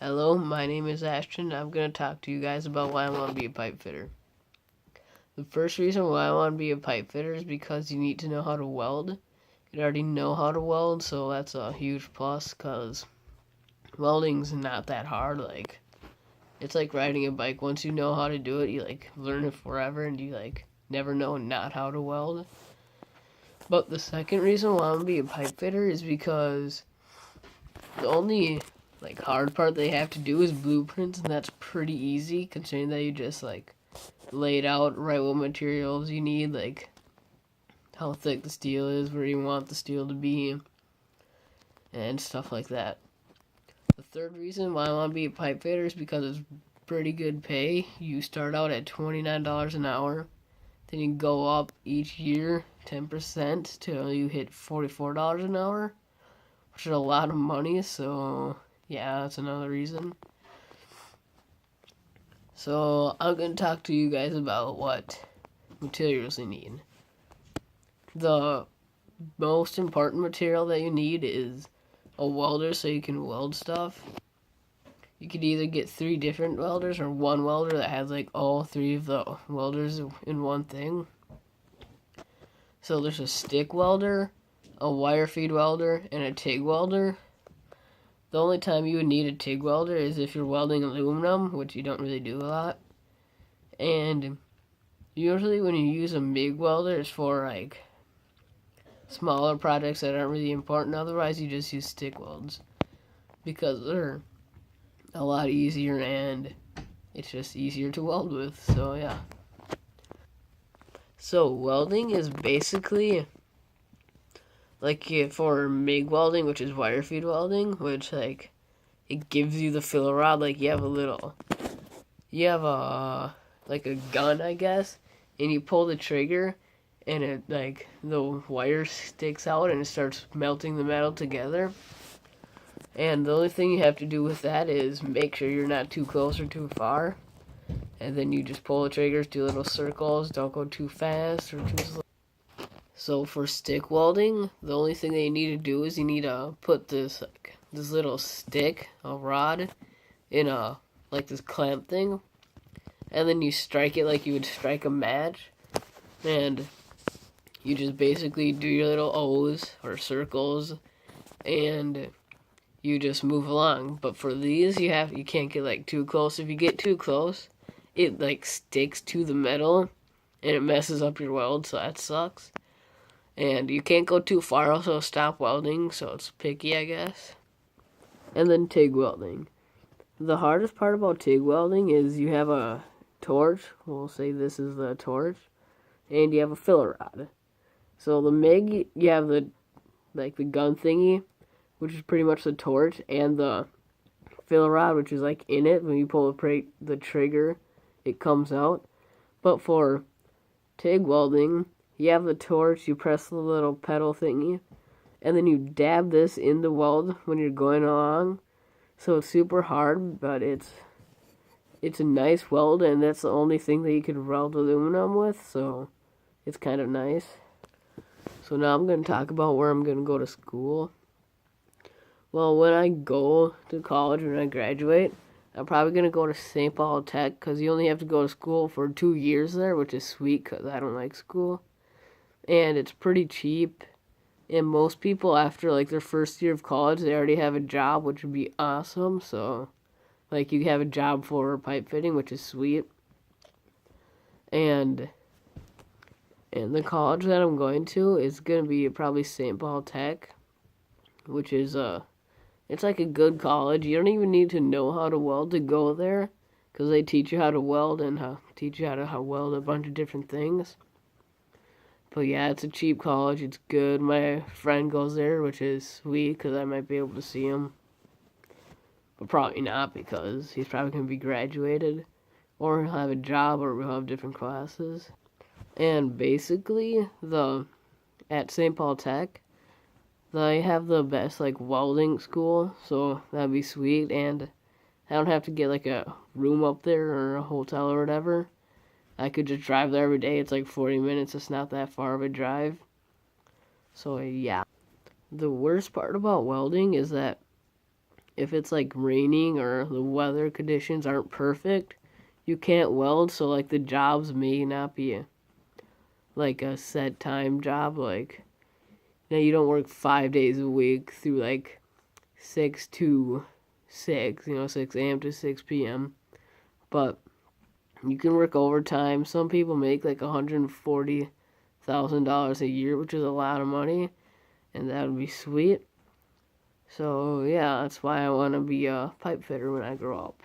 Hello, my name is Ashton. I'm going to talk to you guys about why I want to be a pipe fitter. The first reason why I want to be a pipe fitter is because you need to know how to weld. You already know how to weld, so that's a huge plus because welding's not that hard. It's like riding a bike. Once you know how to do it, you learn it forever and you never know not how to weld. But the second reason why I want to be a pipe fitter is because the only hard part they have to do is blueprints, and that's pretty easy considering that you just lay it out, write what materials you need, how thick the steel is, where you want the steel to be, and stuff like that. The third reason why I want to be a pipe fitter is because it's pretty good pay. You start out at $29 an hour, then you go up each year 10% till you hit $44 an hour, which is a lot of money, so yeah, that's another reason. So I'm going to talk to you guys about what materials you need. The most important material that you need is a welder so you can weld stuff. You could either get 3 different welders or one welder that has all 3 of the welders in one thing. So there's a stick welder, a wire feed welder, and a TIG welder. The only time you would need a TIG welder is if you're welding aluminum, which you don't really do a lot. And usually when you use a MIG welder, it's for smaller projects that aren't really important. Otherwise, you just use stick welds because they're a lot easier and it's just easier to weld with. So yeah. So welding is basically for MIG welding, which is wire feed welding, which it gives you the filler rod. You have a gun, I guess, and you pull the trigger, and it the wire sticks out and it starts melting the metal together. And the only thing you have to do with that is make sure you're not too close or too far, and then you just pull the triggers, do little circles, don't go too fast or too slow. So for stick welding, the only thing that you need to do is you need to put this little stick, a rod, in this clamp thing, and then you strike it like you would strike a match, and you just basically do your little O's or circles, and you just move along. But for these, you can't get too close. If you get too close, it sticks to the metal, and it messes up your weld, so that sucks. And you can't go too far, also stop welding, so it's picky, I guess. And then TIG welding. The hardest part about TIG welding is you have a torch. We'll say this is the torch. And you have a filler rod. So the MIG, you have the gun thingy, which is pretty much the torch, and the filler rod, which is in it. When you pull the trigger, it comes out. But for TIG welding, you have the torch, you press the little pedal thingy, and then you dab this in the weld when you're going along. So it's super hard, but it's a nice weld, and that's the only thing that you could weld aluminum with, so it's kind of nice. So now I'm going to talk about where I'm going to go to school. Well, when I go to college, when I graduate, I'm probably going to go to St. Paul Tech, because you only have to go to school for 2 years there, which is sweet, because I don't like school. And it's pretty cheap. And most people, after their first year of college, they already have a job, which would be awesome. So, you have a job for pipe fitting, which is sweet. And the college that I'm going to is going to be probably St. Paul Tech, which is it's a good college. You don't even need to know how to weld to go there, because they teach you how to weld and teach you how to weld a bunch of different things. But yeah, it's a cheap college. It's good. My friend goes there, which is sweet because I might be able to see him. But probably not, because he's probably going to be graduated. Or he'll have a job, or we'll have different classes. And basically, at St. Paul Tech, they have the best welding school, so that'd be sweet. And I don't have to get a room up there or a hotel or whatever. I could just drive there every day. It's 40 minutes. It's not that far of a drive. So yeah. The worst part about welding is that if it's like raining or the weather conditions aren't perfect, you can't weld. So like the jobs may not be like a set time job. Like you don't work 5 days a week through like 6 to 6, 6 a.m. to 6 p.m. But you can work overtime. Some people make like $140,000 a year, which is a lot of money, and that would be sweet. So yeah, that's why I want to be a pipe fitter when I grow up.